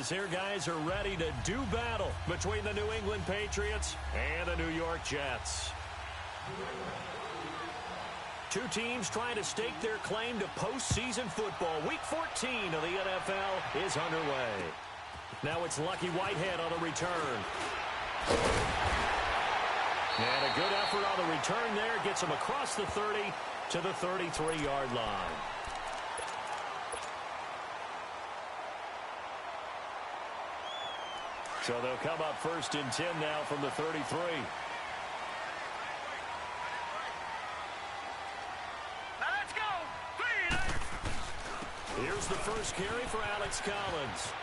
As their guys are ready to do battle between the New England Patriots and the New York Jets. Two teams trying to stake their claim to postseason football. Week 14 of the NFL is underway. Now it's Lucky Whitehead on the return. And a good effort on the return there gets him across the 30 to the 33-yard line. So they'll come up first and 10 now from the 33. Let's go! Here's the first carry for Alex Collins.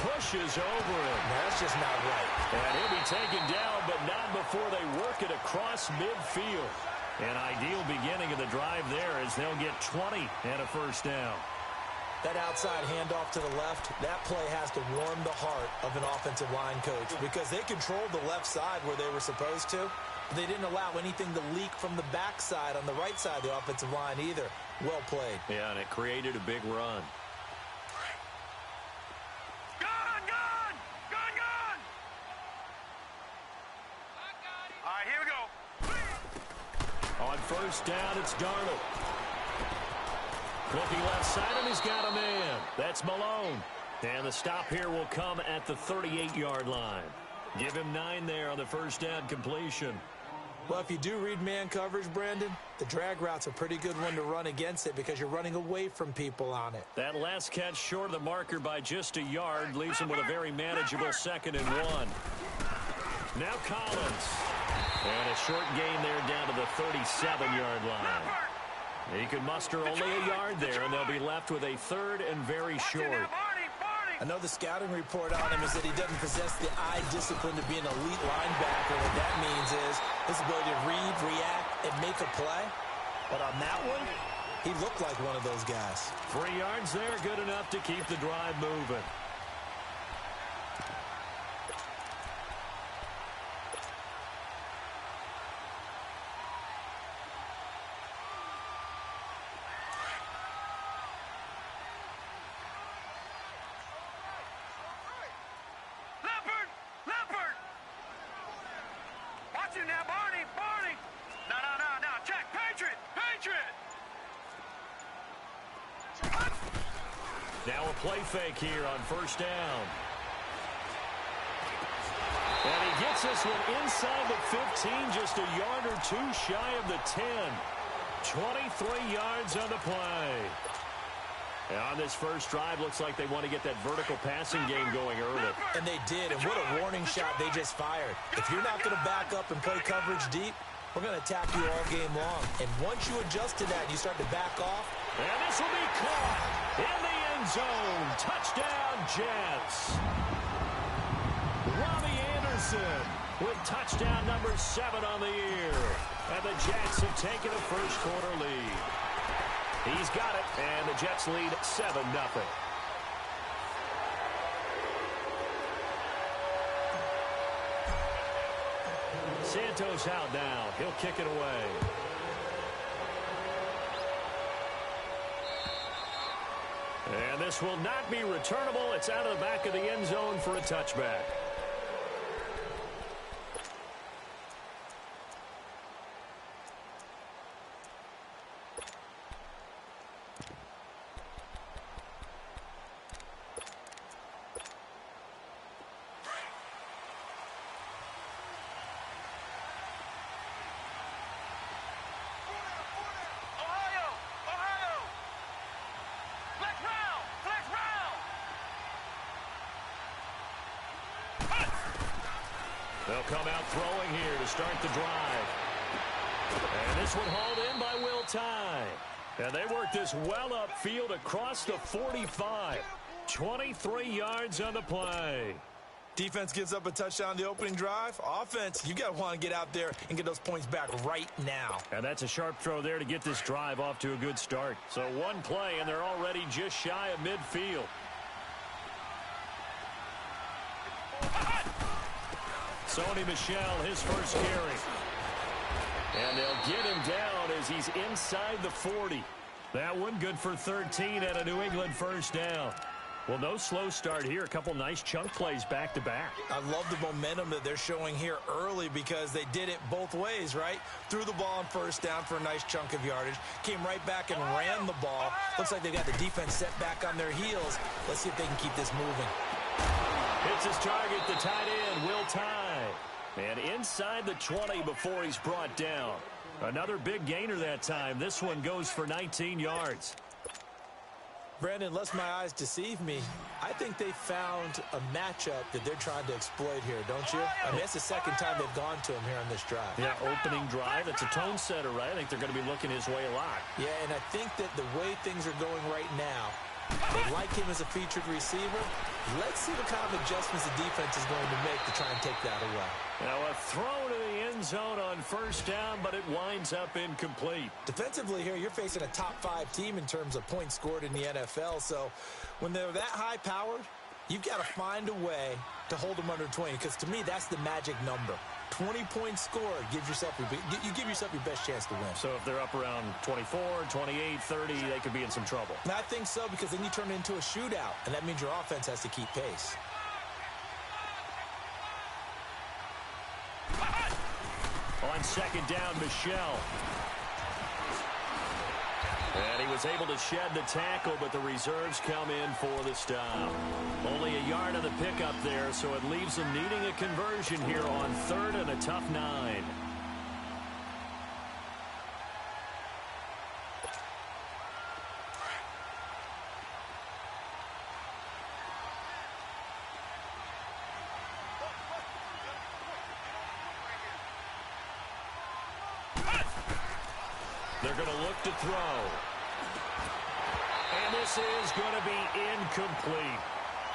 Pushes over him. That's just not right. And he'll be taken down, but not before they work it across midfield. An ideal beginning of the drive there as they'll get 20 and a first down. That outside handoff to the left, that play has to warm the heart of an offensive line coach because they controlled the left side where they were supposed to. They didn't allow anything to leak from the backside on the right side of the offensive line either. Well played. Yeah, and it created a big run. All right, here we go. On first down, it's Darnold. Looking left side, and he's got a man. That's Malone. And the stop here will come at the 38-yard line. Give him 9 there on the first down completion. Well, if you do read man coverage, Brandon, the drag route's a pretty good one to run against it because you're running away from people on it. That last catch short of the marker by just a yard leaves him with a very manageable 2nd and 1. Now Collins. And a short gain there down to the 37-yard line. He could muster only a yard there, and they'll be left with a 3rd and very short. I know the scouting report on him is that he doesn't possess the eye discipline to be an elite linebacker. What that means is his ability to read, react, and make a play. But on that one, he looked like one of those guys. 3 yards there, good enough to keep the drive moving. Now a play fake here on first down. And he gets this one inside the 15, just a yard or 2 shy of the 10. 23 yards on the play. And on this first drive, looks like they want to get that vertical passing game going early. And they did, and what a warning shot they just fired. If you're not going to back up and play coverage deep, we're going to attack you all game long. And once you adjust to that and you start to back off. And this will be caught in the end zone. Touchdown, Jets. Robbie Anderson with touchdown number 7 on the year. And the Jets have taken a first quarter lead. He's got it, and the Jets lead 7-0. Santos out now. He'll kick it away. And this will not be returnable. It's out of the back of the end zone for a touchback. They'll come out throwing here to start the drive. And this one hauled in by Will Tye. And they work this well upfield across the 45. 23 yards on the play. Defense gives up a touchdown the opening drive. Offense, you got to want to get out there and get those points back right now. And that's a sharp throw there to get this drive off to a good start. So one play, and they're already just shy of midfield. Sony Michel, his first carry. And they'll get him down as he's inside the 40. That one good for 13 and a New England first down. Well, no slow start here. A couple nice chunk plays back-to-back. I love the momentum that they're showing here early because they did it both ways, right? Threw the ball on first down for a nice chunk of yardage. Came right back and ran the ball. Looks like they got the defense set back on their heels. Let's see if they can keep this moving. Hits his target, the tight end, Will Tye. And inside the 20 before he's brought down. Another big gainer that time. This one goes for 19 yards. Brandon, unless my eyes deceive me, I think they found a matchup that they're trying to exploit here, don't you? I mean, it's the second time they've gone to him here on this drive. Yeah, opening drive. It's a tone setter, right? I think they're going to be looking his way a lot. Yeah, and I think that the way things are going right now, they like him as a featured receiver. Let's see what kind of adjustments the defense is going to make to try and take that away. Now a throw to the end zone on first down, but it winds up incomplete. Defensively here, you're facing a top-5 team in terms of points scored in the NFL. So when they're that high-powered, you've got to find a way to hold them under 20, because to me, that's the magic number. 20 points scored, you give yourself your best chance to win. So if they're up around 24, 28, 30, they could be in some trouble. And I think so, because then you turn it into a shootout, and that means your offense has to keep pace. On second down, Michelle. And he was able to shed the tackle, but the reserves come in for the stop. Only a yard of the pickup there, so it leaves them needing a conversion here on 3rd and a tough 9. They're going to look to throw. And this is going to be incomplete.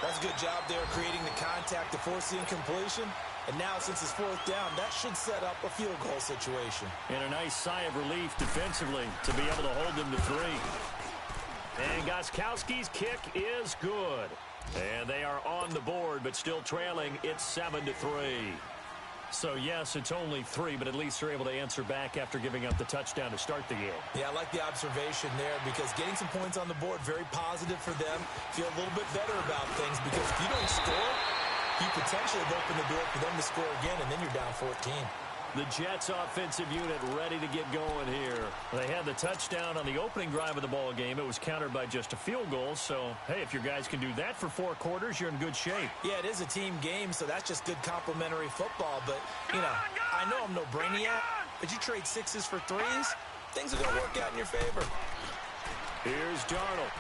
That's a good job there creating the contact to force the incompletion. And now, since it's 4th down, that should set up a field goal situation. And a nice sigh of relief defensively to be able to hold them to 3. And Gostkowski's kick is good. And they are on the board, but still trailing. It's 7-3. So, yes, it's only 3, but at least they're able to answer back after giving up the touchdown to start the game. Yeah, I like the observation there, because getting some points on the board, very positive for them. Feel a little bit better about things, because if you don't score, you potentially have opened the door for them to score again, and then you're down 14. The Jets offensive unit ready to get going here. They had the touchdown on the opening drive of the ball game. It was countered by just a field goal. So, hey, if your guys can do that for 4 quarters, you're in good shape. Yeah, it is a team game, so that's just good complimentary football. But, you know, I know I'm no brainiac, but you trade 6s for 3s, things are going to work out in your favor. Here's Darnold.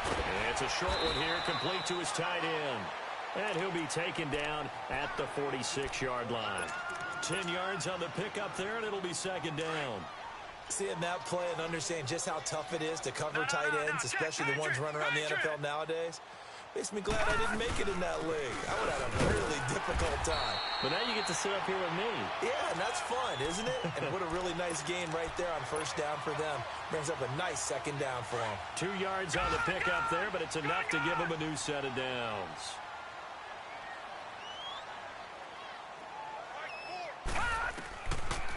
And it's a short one here, complete to his tight end. And he'll be taken down at the 46-yard line. 10 yards on the pickup there, and it'll be 2nd down. Seeing that play and understanding just how tough it is to cover tight ends, especially the ones running around the NFL nowadays, makes me glad I didn't make it in that league. I would have had a really difficult time. But now you get to sit up here with me. Yeah, and that's fun, isn't it? And what a really nice game right there on 1st down for them. Brings up a nice 2nd down for them. 2 yards on the pickup there, but it's enough to give them a new set of downs.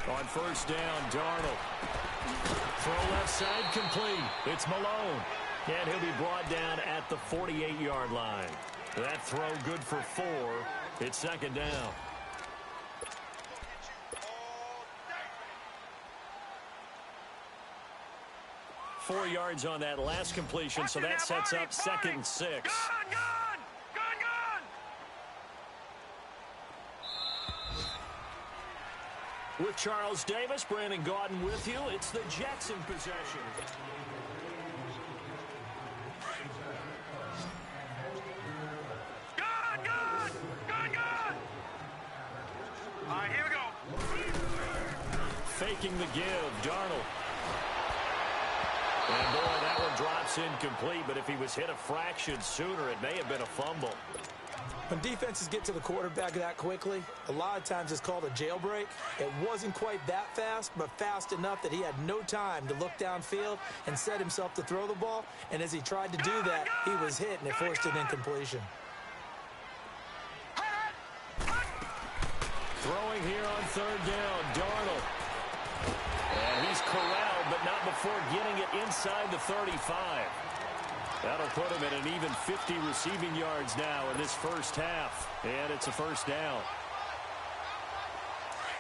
On 1st down, Darnold. Throw left side complete. It's Malone. And he'll be brought down at the 48-yard line. That throw good for 4. It's 2nd down. Four yards on that last completion, so that sets up 2nd and 6. With Charles Davis, Brandon Gaudin with you. It's the Jets in possession. All right, here we go. Faking the give, Darnold. And boy, that one drops incomplete, but if he was hit a fraction sooner, it may have been a fumble. When defenses get to the quarterback that quickly, a lot of times it's called a jailbreak. It wasn't quite that fast, but fast enough that he had no time to look downfield and set himself to throw the ball. And as he tried to do that, he was hit, and it forced an incompletion. Throwing here on 3rd down, Darnold. And he's corralled, but not before getting it inside the 35. That'll put him at an even 50 receiving yards now in this first half. And it's a first down.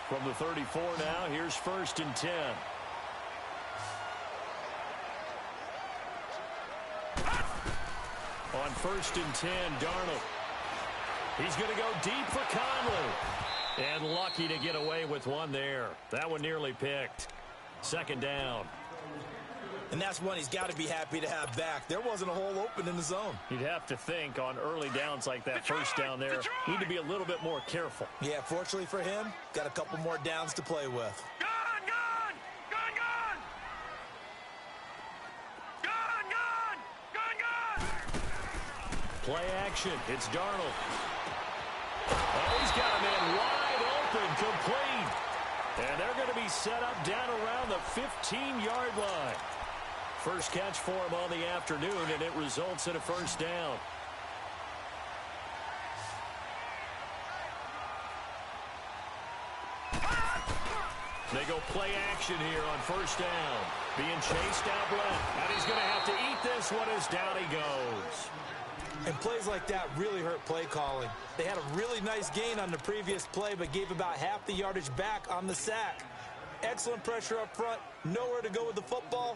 From the 34 now, here's 1st and 10. On 1st and 10, Darnold. He's going to go deep for Conley. And lucky to get away with one there. That one nearly picked. 2nd down. And that's one he's got to be happy to have back. There wasn't a hole open in the zone. You'd have to think on early downs like that, first down there, need to be a little bit more careful. Yeah, fortunately for him, got a couple more downs to play with. Gun, gun! Gun, gun! Gun, gun! Gun, gun! Play action. It's Darnold. Oh, he's got a man wide open, complete. And they're going to be set up down around the 15-yard line. First catch for him on the afternoon, and it results in a first down. They go play action here on first down. Being chased out left. And he's going to have to eat this one as down he goes. And plays like that really hurt play calling. They had a really nice gain on the previous play, but gave about half the yardage back on the sack. Excellent pressure up front. Nowhere to go with the football.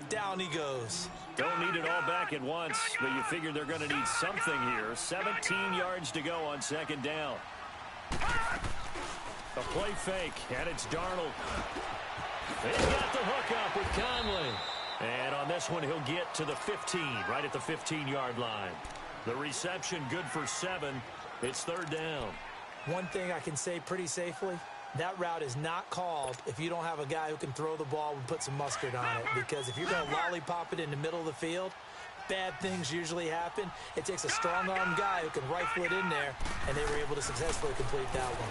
Down he goes. Don't need it all back at once, but you figure they're going to need something here. 17 yards to go on 2nd down. A play fake, and it's Darnold. He's got the hook up with Conley. And on this one, he'll get to the 15, right at the 15-yard line. The reception good for 7. It's 3rd down. One thing I can say pretty safely, that route is not called if you don't have a guy who can throw the ball and put some mustard on it. Because if you're going to lollipop it in the middle of the field, bad things usually happen. It takes a strong-arm guy who can rifle it in there, and they were able to successfully complete that one.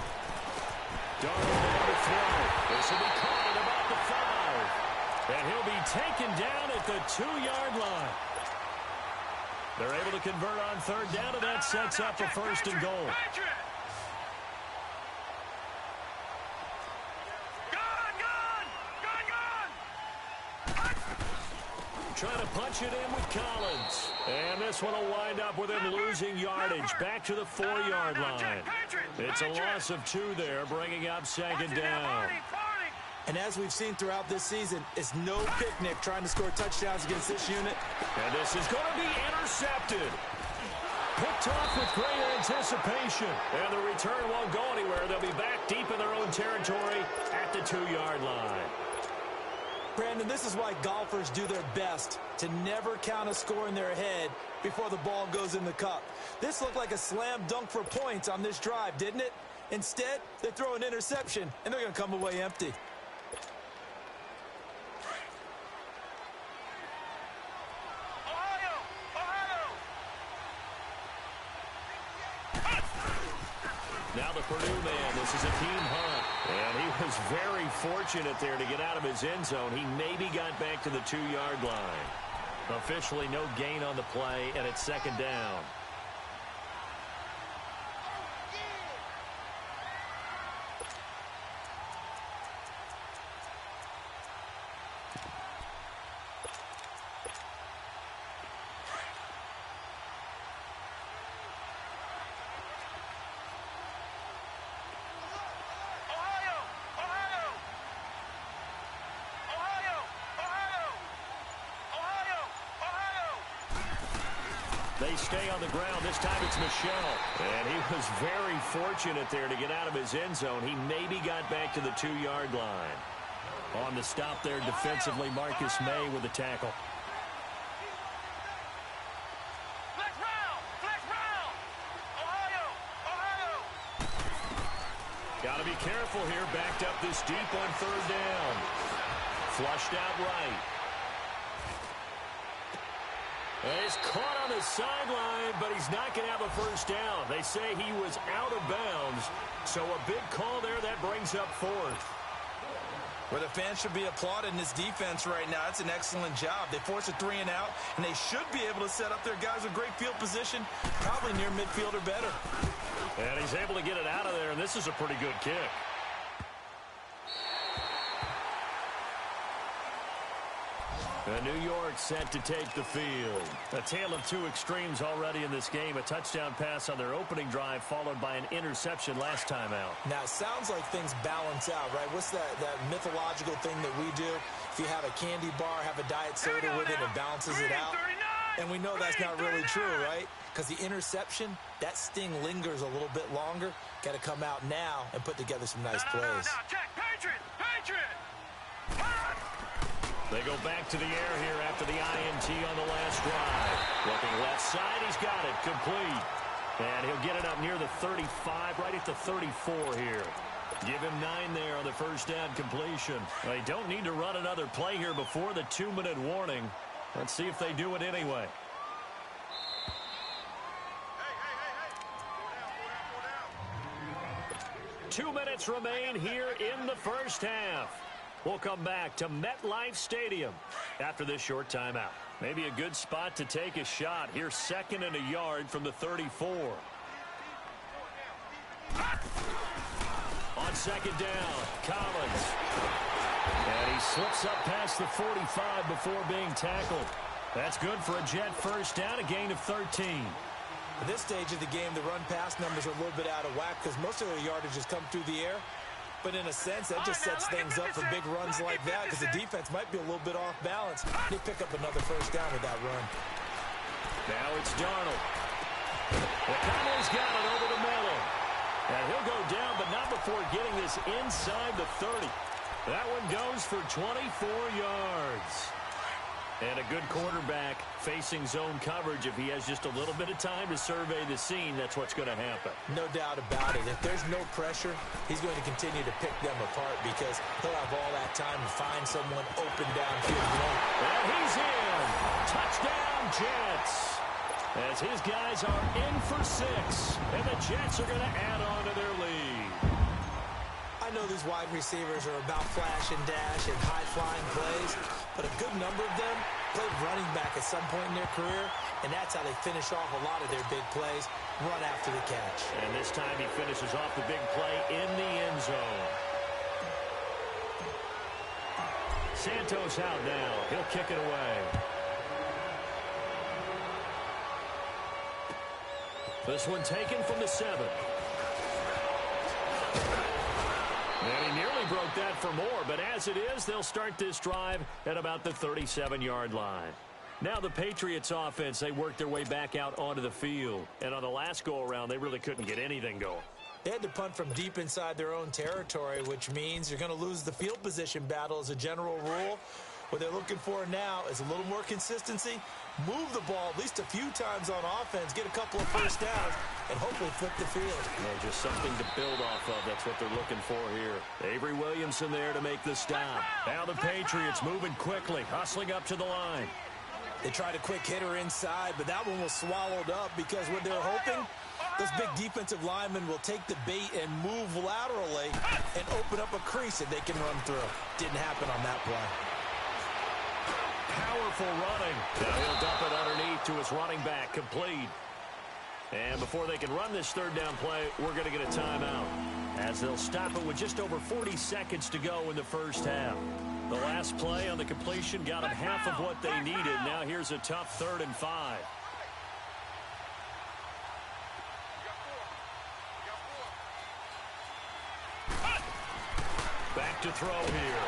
Darnold there to throw. This will be caught at about the 5. And he'll be taken down at the 2-yard line. They're able to convert on 3rd down, and that sets up a 1st and goal. Trying to punch it in with Collins. And this one will wind up with him losing yardage back to the 4-yard line. It's a loss of 2 there, bringing up 2nd down. And as we've seen throughout this season, it's no picnic trying to score touchdowns against this unit. And this is going to be intercepted. Picked off with great anticipation. And the return won't go anywhere. They'll be back deep in their own territory at the 2-yard line. Brandon, this is why golfers do their best to never count a score in their head before the ball goes in the cup. This looked like a slam dunk for points on this drive, didn't it? Instead, they throw an interception, and they're going to come away empty. Now the Purdue man, this is a team hunt. And he was very fortunate there to get out of his end zone. He maybe got back to the 2-yard line. Officially no gain on the play, and it's 2nd down. They stay on the ground. This time it's Michelle. And he was very fortunate there to get out of his end zone. He maybe got back to the 2-yard line. On the stop there defensively, Marcus May with the tackle. Got to be careful here. Backed up this deep on 3rd down. Flushed out right. He's caught on the sideline, but he's not going to have a first down. They say he was out of bounds, so a big call there. That brings up 4th. Well, the fans should be applauding this defense right now. It's an excellent job. They forced a 3 and out, and they should be able to set up their guys with great field position, probably near midfield or better. And he's able to get it out of there, and this is a pretty good kick. New York set to take the field. A tale of two extremes already in this game. A touchdown pass on their opening drive followed by an interception last time out. Now, it sounds like things balance out, right? What's that mythological thing that we do? If you have a candy bar, have a diet soda with it, it balances it out. And we know that's not really true, right? Because the interception, that sting lingers a little bit longer. Got to come out now and put together some nice plays. Check, Patriot! They go back to the air here after the INT on the last drive. Looking left side, he's got it, complete. And he'll get it up near the 35, right at the 34 here. Give him 9 there on the first down completion. They don't need to run another play here before the 2-minute warning. Let's see if they do it anyway. Hey. 2 minutes remain here in the first half. We'll come back to MetLife Stadium after this short timeout. Maybe a good spot to take a shot. Here's 2nd and a yard from the 34. On 2nd down, Collins. And he slips up past the 45 before being tackled. That's good for a Jet first down, a gain of 13. At this stage of the game, the run-pass numbers are a little bit out of whack because most of their yardage has come through the air. But in a sense, that just sets things up for big runs like that because the defense might be a little bit off balance. They pick up another first down with that run. Now it's Darnold. McConnell's got it over the middle. And he'll go down, but not before getting this inside the 30. That one goes for 24 yards. And a good quarterback facing zone coverage. If he has just a little bit of time to survey the scene, that's what's going to happen. No doubt about it. If there's no pressure, he's going to continue to pick them apart because he'll have all that time to find someone open downfield. And he's in. Touchdown, Jets. As his guys are in for 6. And the Jets are going to add on to their lead. I know these wide receivers are about flash and dash and high-flying plays, but a good number of them played running back at some point in their career, and that's how they finish off a lot of their big plays, run after the catch. And this time he finishes off the big play in the end zone. Santos out now. He'll kick it away. This one taken from the 7. And he nearly broke that for more, but as it is, they'll start this drive at about the 37-yard line. Now the Patriots offense, they work their way back out onto the field. And on the last go-around, they really couldn't get anything going. They had to punt from deep inside their own territory, which means you're going to lose the field position battle as a general rule. What they're looking for now is a little more consistency, move the ball at least a few times on offense, get a couple of first downs, and hopefully flip the field. Yeah, just something to build off of. That's what they're looking for here. Avery Williamson there to make the stop. Now the Patriots moving quickly, hustling up to the line. They tried a quick hitter inside, but that one was swallowed up because what they're hoping, those big defensive linemen will take the bait and move laterally and open up a crease that they can run through. Didn't happen on that play. Powerful running. Now he'll dump it underneath to his running back, complete. And before they can run this third down play, we're going to get a timeout, as they'll stop it with just over 40 seconds to go in the first half. The last play on the completion got them half of what they needed. Now here's a tough 3rd and 5. Back to throw here.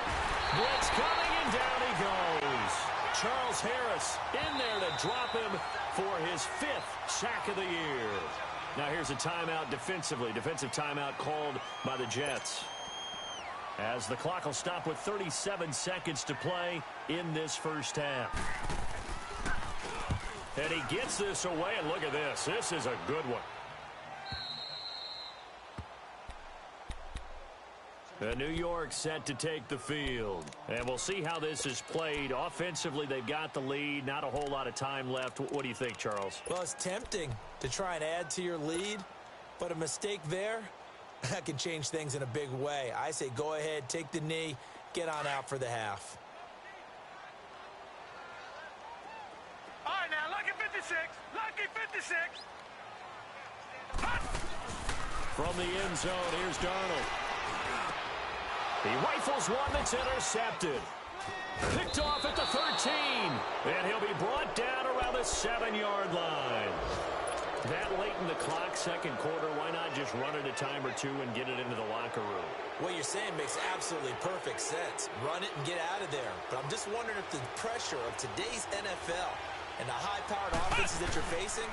Blitz coming, and down he goes. Charles Harris in there to drop him for his 5th sack of the year. Now here's a timeout defensively. Defensive timeout called by the Jets, as the clock will stop with 37 seconds to play in this first half. And he gets this away, and look at this. This is a good one. New York set to take the field. And we'll see how this is played. Offensively, they've got the lead. Not a whole lot of time left. What do you think, Charles? Well, it's tempting to try and add to your lead, but a mistake there, that can change things in a big way. I say go ahead, take the knee, get on out for the half. All right, now, lucky 56. Lucky 56. From the end zone, here's Darnold. He rifles one that's intercepted. Picked off at the 13. And he'll be brought down around the 7-yard line. That late in the clock, second quarter, why not just run it a time or two and get it into the locker room? What you're saying makes absolutely perfect sense. Run it and get out of there. But I'm just wondering if the pressure of today's NFL and the high-powered offenses that you're facing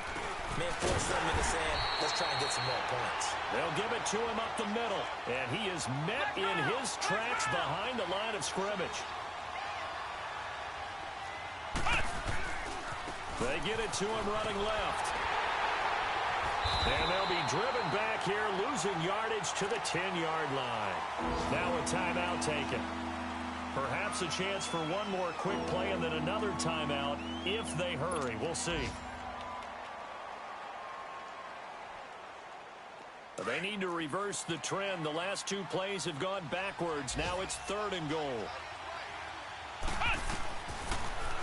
may force them into saying, let's try and get some more points. They'll give it to him up the middle. And he is met in his tracks behind the line of scrimmage. They get it to him running left. And they'll be driven back here, losing yardage to the 10-yard line. Now a timeout taken. Perhaps a chance for one more quick play and then another timeout if they hurry. We'll see. They need to reverse the trend. The last two plays have gone backwards. Now it's 3rd and goal.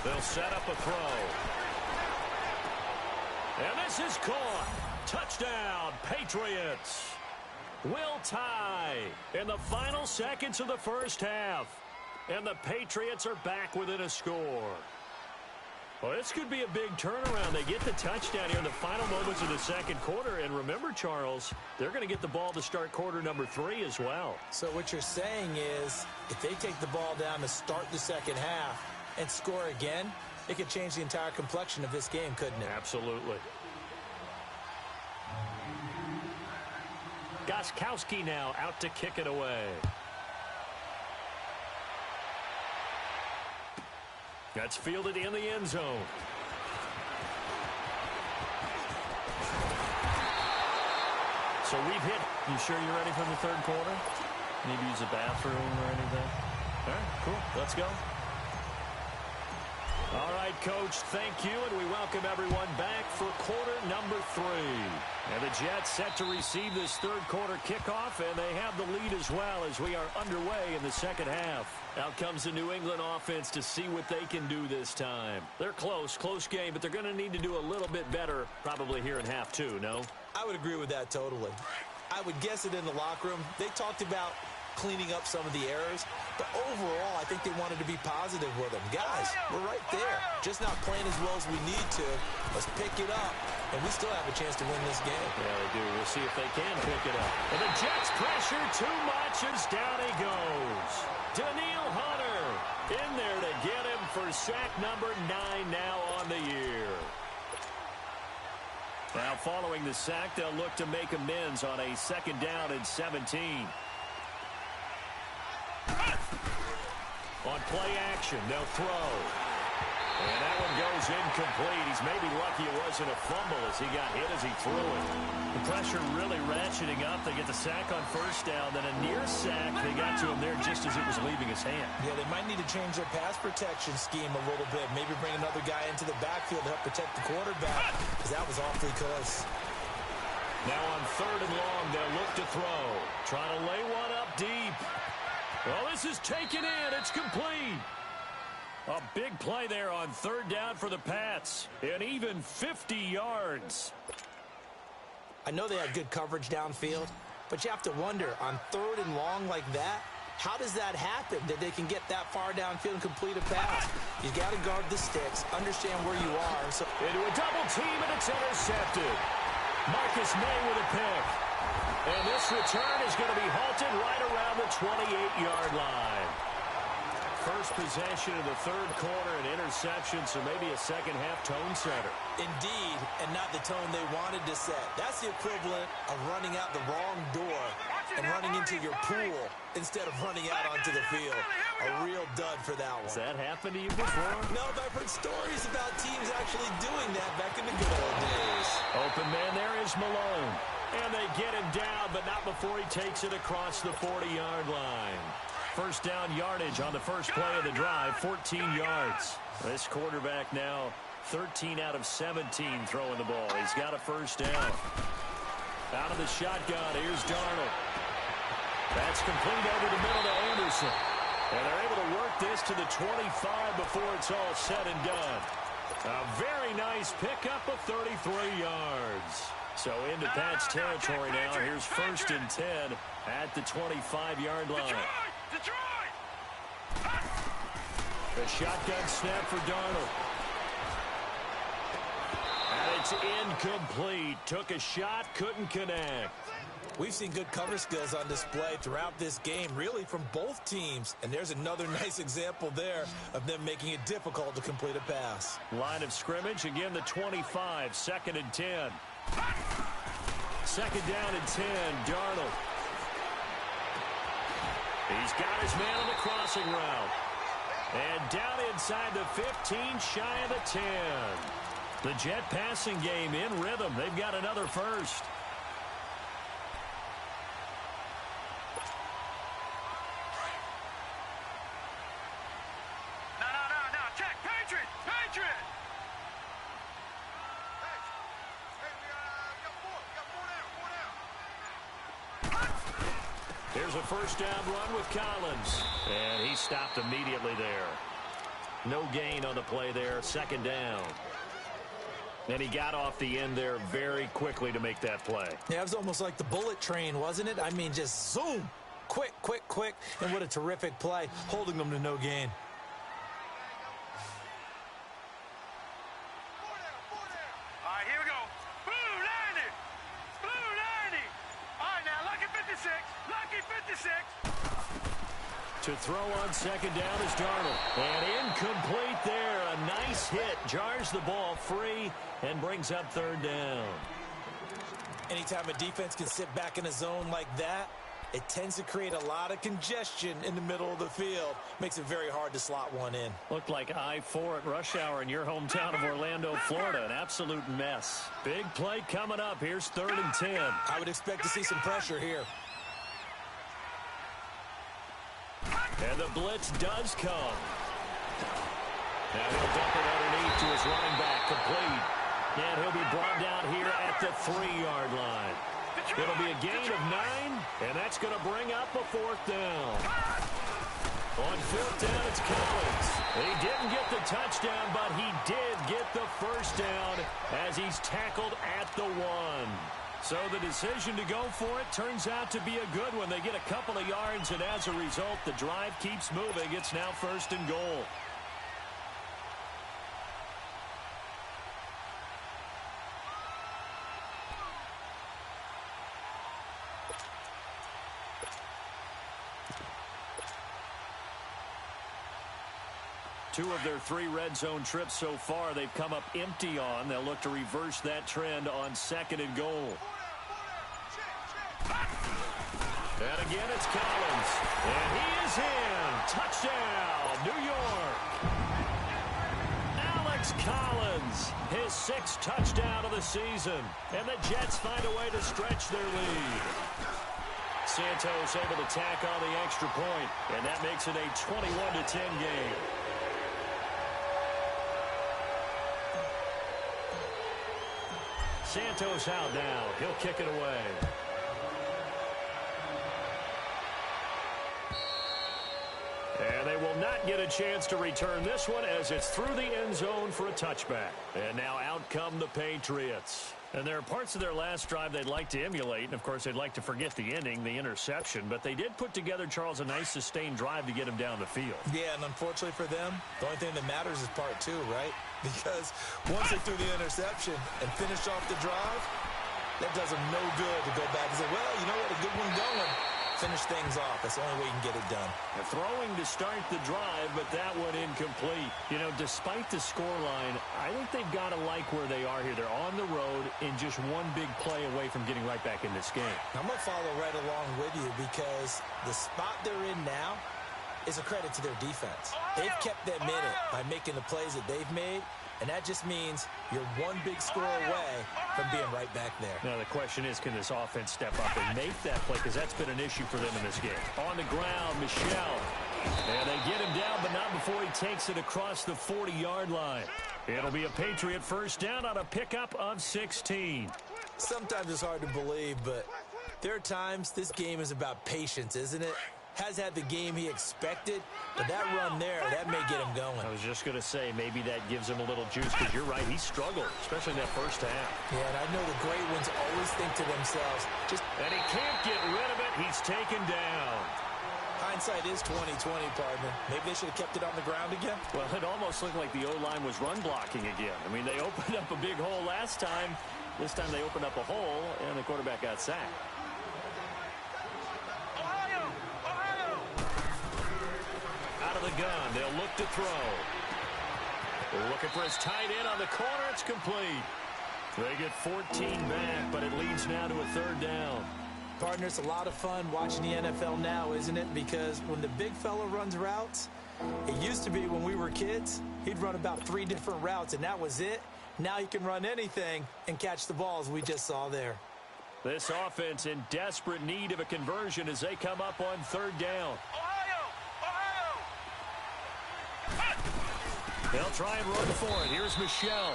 They'll set up a throw. And this is caught. Touchdown, Patriots. Will tie in the final seconds of the first half. And the Patriots are back within a score. Well, this could be a big turnaround. They get the touchdown here in the final moments of the second quarter. And remember, Charles, they're going to get the ball to start quarter number 3 as well. So what you're saying is if they take the ball down to start the second half and score again, it could change the entire complexion of this game, couldn't it? Absolutely. Gostkowski now out to kick it away. That's fielded in the end zone. So we've hit. You sure you're ready for the third quarter? Maybe use a bathroom or anything? All right, cool. Let's go. All right, Coach, thank you, and we welcome everyone back for quarter number 3. And the Jets set to receive this third quarter kickoff, and they have the lead as well as we are underway in the second half. Out comes the New England offense to see what they can do this time. They're close game, but they're going to need to do a little bit better probably here in half 2, no? I would agree with that totally. I would guess it in the locker room. They talked about cleaning up some of the errors, but overall, I think they wanted to be positive with them. Guys, we're right there. Just not playing as well as we need to. Let's pick it up, and we still have a chance to win this game. Yeah, they do. We'll see if they can pick it up. And the Jets pressure too much as down he goes. Daniil Hunter in there to get him for sack number 9 now on the year. Now following the sack, they'll look to make amends on a 2nd down and 17. On play action, they'll throw. And that one goes incomplete. He's maybe lucky it wasn't a fumble as he got hit as he threw it. The pressure really ratcheting up. They get the sack on 1st down, then a near sack. They got to him there just as it was leaving his hand. Yeah, they might need to change their pass protection scheme a little bit. Maybe bring another guy into the backfield to help protect the quarterback, because that was awfully close. Now on 3rd and long, they'll look to throw. Trying to lay one up deep. Well, this is taken in. It's complete. A big play there on 3rd down for the Pats. And even 50 yards. I know they had good coverage downfield, but you have to wonder, on 3rd and long like that, how does that happen, that they can get that far downfield and complete a pass? You got to guard the sticks, understand where you are. So into a double team, and it's intercepted. Marcus May with a pick. And this return is going to be halted right around the 28-yard line. First possession of the third quarter, an interception, so maybe a second-half tone setter. Indeed, and not the tone they wanted to set. That's the equivalent of running out the wrong door and running into your pool instead of running out onto the field. A real dud for that one. Has that happened to you before? No, but I've heard stories about teams actually doing that back in the good old days. Open man there is Malone. And they get him down, but not before he takes it across the 40-yard line. First down yardage on the first play of the drive, 14 yards. This quarterback now 13 out of 17 throwing the ball. He's got a first down. Out of the shotgun, here's Darnold. That's complete over the middle to Anderson. And they're able to work this to the 25 before it's all said and done. A very nice pickup of 33 yards. So into Pat's territory now. Here's 1st and 10 at the 25-yard line. Detroit! A shotgun snap for Darnold. And it's incomplete. Took a shot, couldn't connect. We've seen good cover skills on display throughout this game, really from both teams. And there's another nice example there of them making it difficult to complete a pass. Line of scrimmage, again the 25, 2nd and 10. 2nd down and 10, Darnold. He's got his man on the crossing route. And down inside the 15, shy of the 10. The Jet passing game in rhythm. They've got another first. No. Check. Patriot. Here's a first down run with Collins. And he stopped immediately there. No gain on the play there. 2nd down. And he got off the end there very quickly to make that play. Yeah, it was almost like the bullet train, wasn't it? I mean, just zoom. Quick. And what a terrific play, holding them to no gain. All right, here we go. Blue 90. All right, now, lucky 56. To throw on 2nd down is Darnold. And incomplete there. A nice hit. Jars the ball free and brings up 3rd down. Anytime a defense can sit back in a zone like that, it tends to create a lot of congestion in the middle of the field. Makes it very hard to slot one in. Looked like I-4 at rush hour in your hometown of Orlando, Florida. An absolute mess. Big play coming up. Here's 3rd and 10. I would expect to see some pressure here. And the blitz does come. Now he'll dump it underneath to his running back, complete. And he'll be brought down here at the 3-yard line. It'll be a gain of 9, and that's going to bring up a 4th down. On 4th down, it's Collins. He didn't get the touchdown, but he did get the first down as he's tackled at the 1. So the decision to go for it turns out to be a good one. They get a couple of yards, and as a result, the drive keeps moving. It's now 1st and goal. Two of their 3 red zone trips so far, they've come up empty on. They'll look to reverse that trend on 2nd and goal. And again, it's Collins. And he is in. Touchdown, New York. Alex Collins, his 6th touchdown of the season. And the Jets find a way to stretch their lead. Santos able to tack on the extra point, and that makes it a 21-10 game. Santos out now. He'll kick it away. And they will not get a chance to return this one as it's through the end zone for a touchback. And now out come the Patriots. And there are parts of their last drive they'd like to emulate. And, of course, they'd like to forget the ending, the interception. But they did put together, Charles, a nice sustained drive to get him down the field. Yeah, and unfortunately for them, the only thing that matters is part 2, right? Because once they threw the interception and finished off the drive, that does them no good to go back and say, well, you know what, a good one going. Finish things off. That's the only way you can get it done. Throwing to start the drive, but that one incomplete. You know, despite the scoreline, I think they've got to like where they are here. They're on the road and just one big play away from getting right back in this game. I'm going to follow right along with you because the spot they're in now is a credit to their defense. They've kept them in it by making the plays that they've made, and that just means you're one big score away from being right back there. Now, the question is, can this offense step up and make that play? Because that's been an issue for them in this game. On the ground, Michel. And they get him down, but not before he takes it across the 40-yard line. It'll be a Patriot first down on a pickup of 16. Sometimes it's hard to believe, but there are times this game is about patience, isn't it? Has had the game he expected, but that run there, that may get him going. I was just going to say, maybe that gives him a little juice, because you're right, he struggled, especially in that first half. Yeah, and I know the great ones always think to themselves, and he can't get rid of it. He's taken down. Hindsight is 20/20, partner. Maybe they should have kept it on the ground again. Well, it almost looked like the O-line was run blocking again. I mean, they opened up a big hole last time. This time they opened up a hole, and the quarterback got sacked. Ohio! Out of the gun, they'll look to throw. They're looking for his tight end on the corner. It's complete. They get 14 back, but it leads now to a third down. Partner, it's a lot of fun watching the NFL now, isn't it? Because when the big fella runs routes, it used to be when we were kids, he'd run about 3 different routes, and that was it. Now he can run anything and catch the balls we just saw there. This offense in desperate need of a conversion as they come up on third down. They'll try and run for it. Here's Michelle.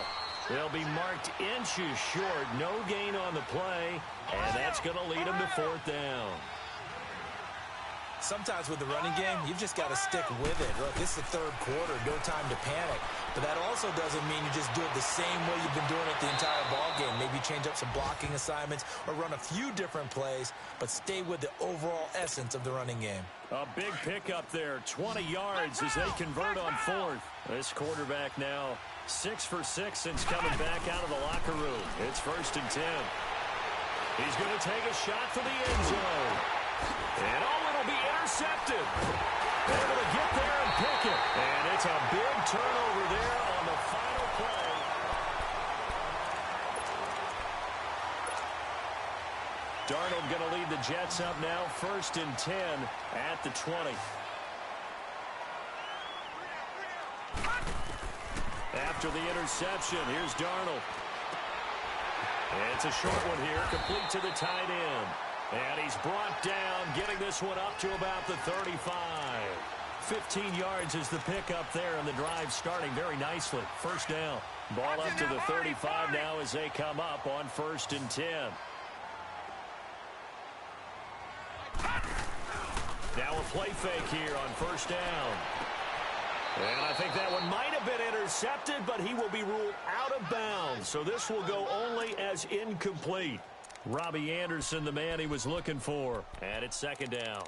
They'll be marked inches short. No gain on the play, and that's going to lead them to fourth down. Sometimes with the running game, you've just got to stick with it. Look, this is the third quarter, no time to panic. But that also doesn't mean you just do it the same way you've been doing it the entire ball game. Maybe change up some blocking assignments or run a few different plays, but stay with the overall essence of the running game. A big pickup there, 20 yards as they convert on fourth. This quarterback now 6 for 6 since coming back out of the locker room. It's 1st and 10. He's going to take a shot for the end zone. And it'll be intercepted. Able to get there and pick it. And it's a big turnover there on the final play. Darnold going to lead the Jets up now, 1st and 10 at the 20. After the interception, here's Darnold. And it's a short one here, complete to the tight end. And he's brought down, getting this one up to about the 35. 15 yards is the pickup there, and the drive starting very nicely. First down. Ball up to the 35 now as they come up on 1st and 10. Now a play fake here on 1st down. And I think that one might have been intercepted, but he will be ruled out of bounds. So this will go only as incomplete. Robbie Anderson, the man he was looking for. And it's 2nd down.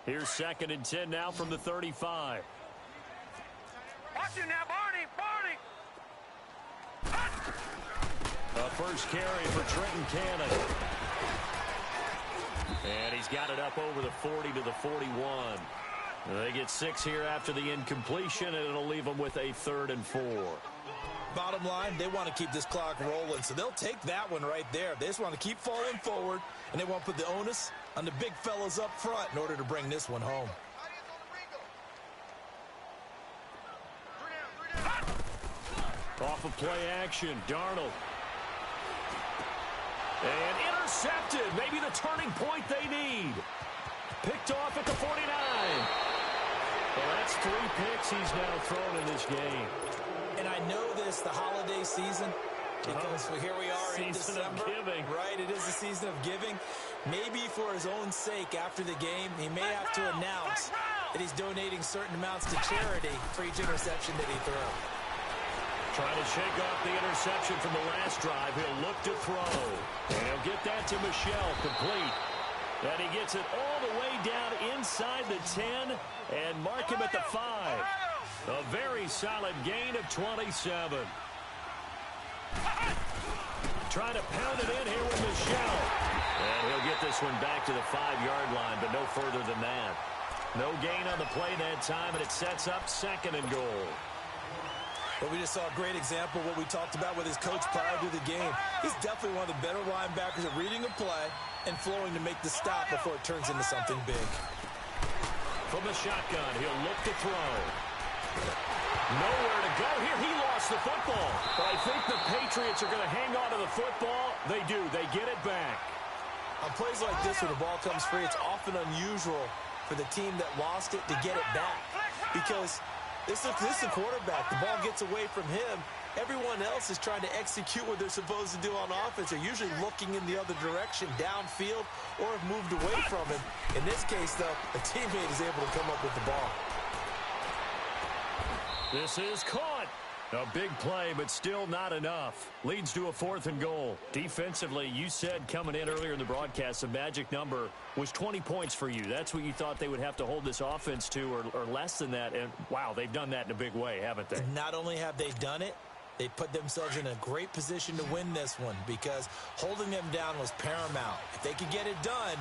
Here's 2nd and 10 now from the 35. Watch it now, Barney! A first carry for Trenton Cannon. And he's got it up over the 40 to the 41. They get 6 here after the incompletion, and it'll leave them with a 3rd and 4. Bottom line, they want to keep this clock rolling, so they'll take that one right there. They just want to keep falling forward, and they want to put the onus on the big fellas up front in order to bring this one home. Off of play action, Darnold. And intercepted. Maybe the turning point they need. Picked off at the 49. Well, that's 3 picks he's now thrown in this game. And I know this, the holiday season, because here we are in December. Season of giving. Right, it is the season of giving. Maybe for his own sake after the game, he may have to announce that he's donating certain amounts to charity for each interception that he throws. Trying to shake off the interception from the last drive. He'll look to throw. And he'll get that to Michelle, complete. And he gets it all the way down inside the 10 and mark him at the 5. A very solid gain of 27. Trying to pound it in here with Michelle. And he'll get this one back to the 5-yard line, but no further than that. No gain on the play that time, and it sets up 2nd and goal. Well, we just saw a great example of what we talked about with his coach prior to the game. He's definitely one of the better linebackers at reading a play and flowing to make the stop before it turns into something big. From the shotgun, he'll look to throw. Nowhere to go here. He lost the football. But I think the Patriots are going to hang on to the football. They do. They get it back. On plays like this where the ball comes free, it's often unusual for the team that lost it to get it back. Because this is the quarterback. The ball gets away from him. Everyone else is trying to execute what they're supposed to do on offense. They're usually looking in the other direction, downfield, or have moved away from him. In this case, though, a teammate is able to come up with the ball. This is caught. A big play, but still not enough. Leads to a 4th and goal. Defensively, you said coming in earlier in the broadcast, the magic number was 20 points for you. That's what you thought they would have to hold this offense to, or less than that. And, wow, they've done that in a big way, haven't they? And not only have they done it, they put themselves in a great position to win this one because holding them down was paramount. If they could get it done,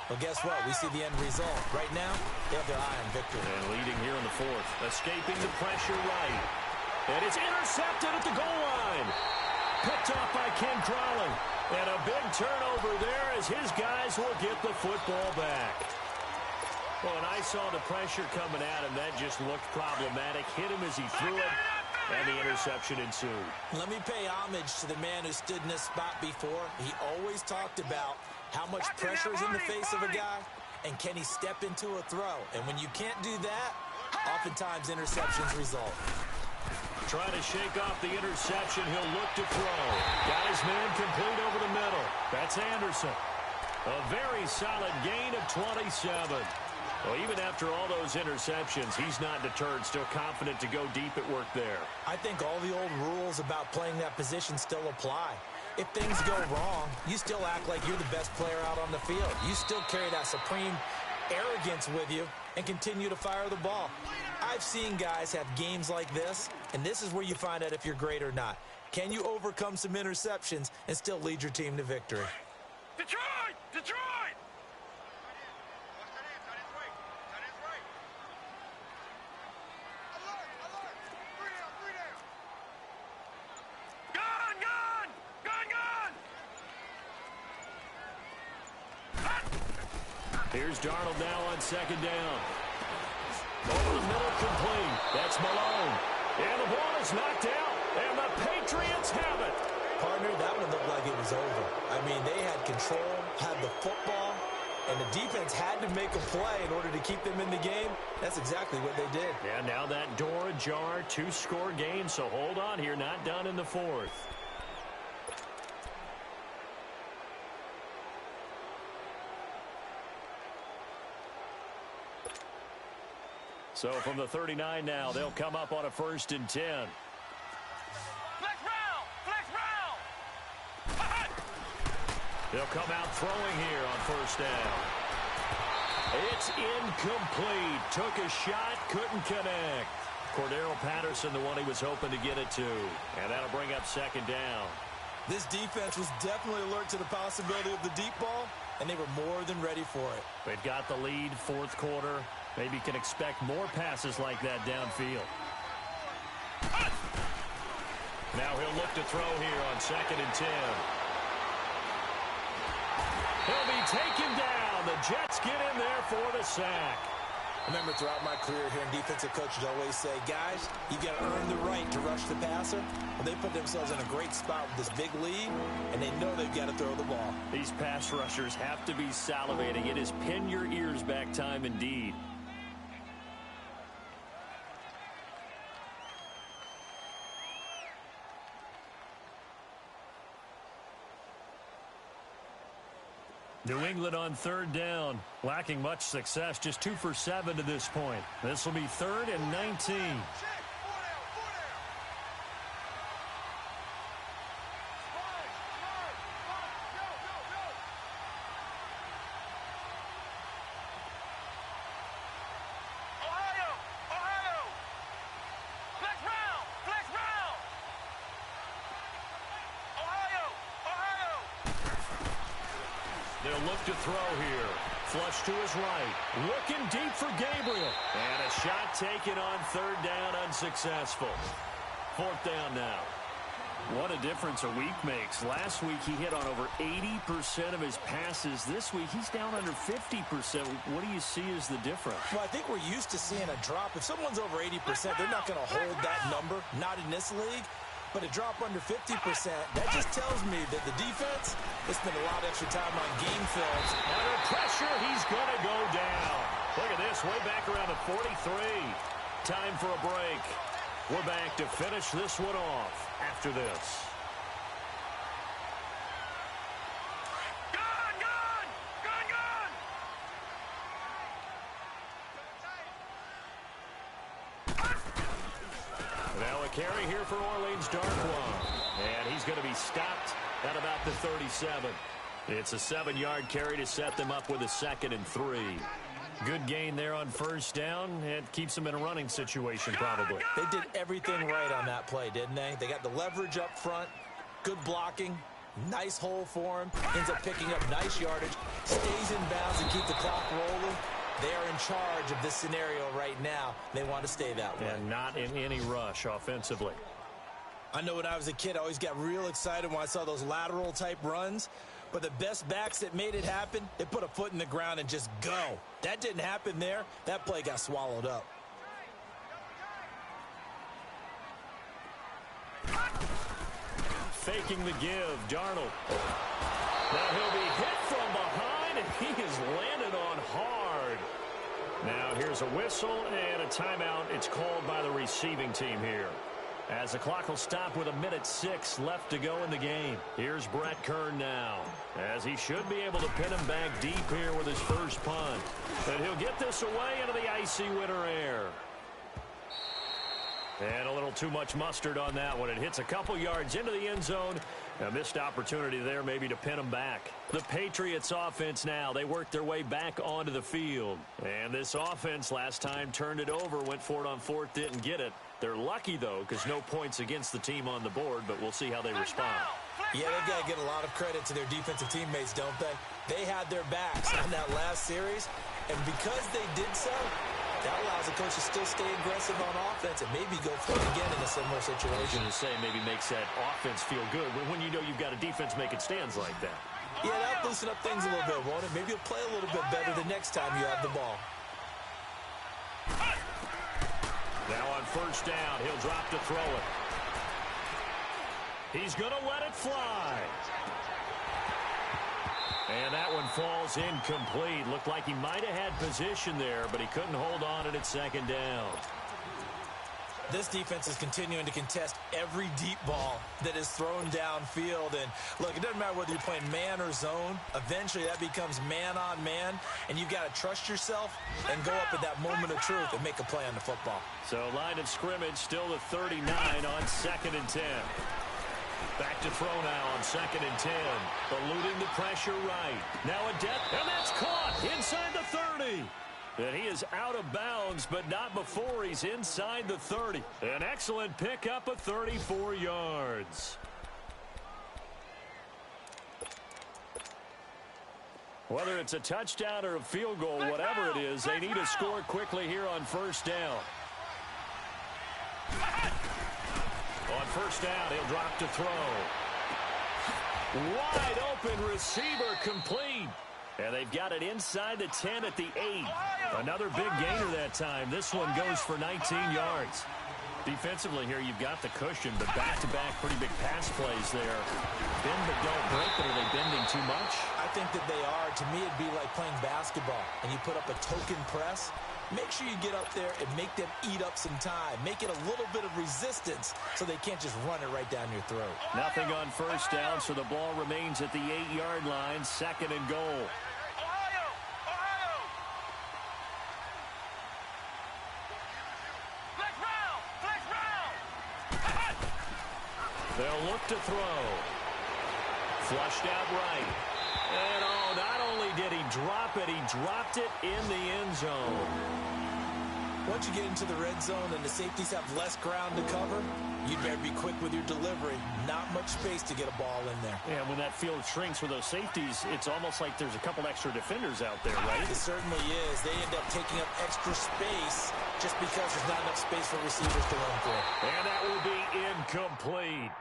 well, guess what? We see the end result. Right now, they have their eye on victory. And leading here in the 4th. Escaping the pressure right. And it's intercepted at the goal line. Picked off by Ken Crowley. And a big turnover there as his guys will get the football back. Well, and I saw the pressure coming at him. That just looked problematic. Hit him as he threw it. And the interception ensued. Let me pay homage to the man who stood in this spot before. He always talked about how much pressure is in the face of a guy, and can he step into a throw. And when you can't do that, oftentimes interceptions result. Trying to shake off the interception. He'll look to throw. Got his man complete over the middle. That's Anderson. A very solid gain of 27. Well, even after all those interceptions, he's not deterred, still confident to go deep at work there. I think all the old rules about playing that position still apply. If things go wrong, you still act like you're the best player out on the field. You still carry that supreme arrogance with you and continue to fire the ball. I've seen guys have games like this, and this is where you find out if you're great or not. Can you overcome some interceptions and still lead your team to victory? Detroit! Detroit! Here's Darnold now on 2nd down. Over the middle, complete. That's Malone. And the ball is knocked out. And the Patriots have it. Partner, that one looked like it was over. I mean, they had control, had the football, and the defense had to make a play in order to keep them in the game. That's exactly what they did. And now that door ajar, 2-score game. So hold on here, not done in the 4th. So from the 39 now, they'll come up on a 1st and 10. Flex round! Flex round! They'll come out throwing here on 1st down. It's incomplete. Took a shot, couldn't connect. Cordero Patterson, the one he was hoping to get it to. And that'll bring up 2nd down. This defense was definitely alert to the possibility of the deep ball, and they were more than ready for it. They've got the lead, 4th quarter. Maybe can expect more passes like that downfield. Now he'll look to throw here on 2nd and 10. He'll be taken down. The Jets get in there for the sack. I remember throughout my career hearing defensive coaches always say, guys, you got to earn the right to rush the passer. Well, they put themselves in a great spot with this big lead, and they know they've got to throw the ball. These pass rushers have to be salivating. It is pin your ears back time indeed. New England on 3rd down, lacking much success, just 2 for 7 to this point. This will be 3rd and 19. They'll look to throw here. Flush to his right. Looking deep for Gabriel. And a shot taken on 3rd down, unsuccessful. 4th down now. What a difference a week makes. Last week he hit on over 80% of his passes. This week he's down under 50%. What do you see as the difference? Well, I think we're used to seeing a drop. If someone's over 80%, they're not going to hold that number. Not in this league. But a drop under 50%, that just tells me that the defense has spent a lot of extra time on game films. Under pressure, he's going to go down. Look at this, way back around the 43. Time for a break. We're back to finish this one off after this. Now a carry here for Orleans Darkwa. And he's going to be stopped at about the 37. It's a 7-yard carry to set them up with a 2nd and 3. Good gain there on first down. It keeps them in a running situation probably. They did everything right on that play, didn't they? They got the leverage up front, good blocking, nice hole for him, ends up picking up nice yardage, stays in bounds and keep the clock rolling. They are in charge of this scenario right now. They want to stay that way. And not in any rush offensively. I know when I was a kid, I always got real excited when I saw those lateral type runs. But the best backs that made it happen, they put a foot in the ground and just go. That didn't happen there. That play got swallowed up. Faking the give, Darnold. Now he'll be hit from behind, and he is landed on hard. Now here's a whistle and a timeout. It's called by the receiving team here, as the clock will stop with 1:06 left to go in the game. Here's Brett Kern now, as he should be able to pin him back deep here with his first punt. And he'll get this away into the icy winter air. And a little too much mustard on that one. It hits a couple yards into the end zone. A missed opportunity there maybe to pin him back. The Patriots offense now, they worked their way back onto the field. And this offense last time turned it over, went for it on 4th, didn't get it. They're lucky, though, because no points against the team on the board, but we'll see how they respond. Yeah, they've got to get a lot of credit to their defensive teammates, don't they? They had their backs on that last series, and because they did so, that allows the coach to still stay aggressive on offense and maybe go for it again in a similar situation. I was going to say maybe makes that offense feel good when you know you've got a defense making stands like that. Yeah, that'll loosen up things a little bit, won't it? Maybe you'll play a little bit better the next time you have the ball. Now on first down, he'll drop to throw it. He's going to let it fly. And that one falls incomplete. Looked like he might have had position there, but he couldn't hold on at its 2nd down. This defense is continuing to contest every deep ball that is thrown downfield. And look, it doesn't matter whether you're playing man or zone. Eventually, that becomes man on man, and you've got to trust yourself and go up at that moment of truth and make a play on the football. So line of scrimmage still the 39 on 2nd and 10. Back to throw now on 2nd and 10. Eluding the pressure right. Now a death, and that's caught inside the 30. And he is out of bounds, but not before he's inside the 30. An excellent pickup of 34 yards. Whether it's a touchdown or a field goal, whatever it is, they need to score quickly here on first down. On first down, he'll drop to throw. Wide open receiver, complete. And they've got it inside the 10 at the 8. Another big gainer that time. This one goes for 19 yards. Defensively here, you've got the cushion, but back-to-back pretty big pass plays there. Bend but don't break, but are they bending too much? I think that they are. To me, it'd be like playing basketball, and you put up a token press. Make sure you get up there and make them eat up some time. Make it a little bit of resistance so they can't just run it right down your throat. Nothing on first down, so the ball remains at the 8-yard line, 2nd and goal. They'll look to throw. Flushed out right. And oh, not only did he drop it, he dropped it in the end zone. Once you get into the red zone and the safeties have less ground to cover, you'd better be quick with your delivery. Not much space to get a ball in there. Yeah, when that field shrinks with those safeties, it's almost like there's a couple extra defenders out there, right? It certainly is. They end up taking up extra space just because there's not enough space for receivers to run through. And that will be incomplete.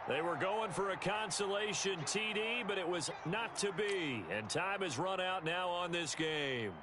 They were going for a consolation TD, but it was not to be. And time has run out now on this game.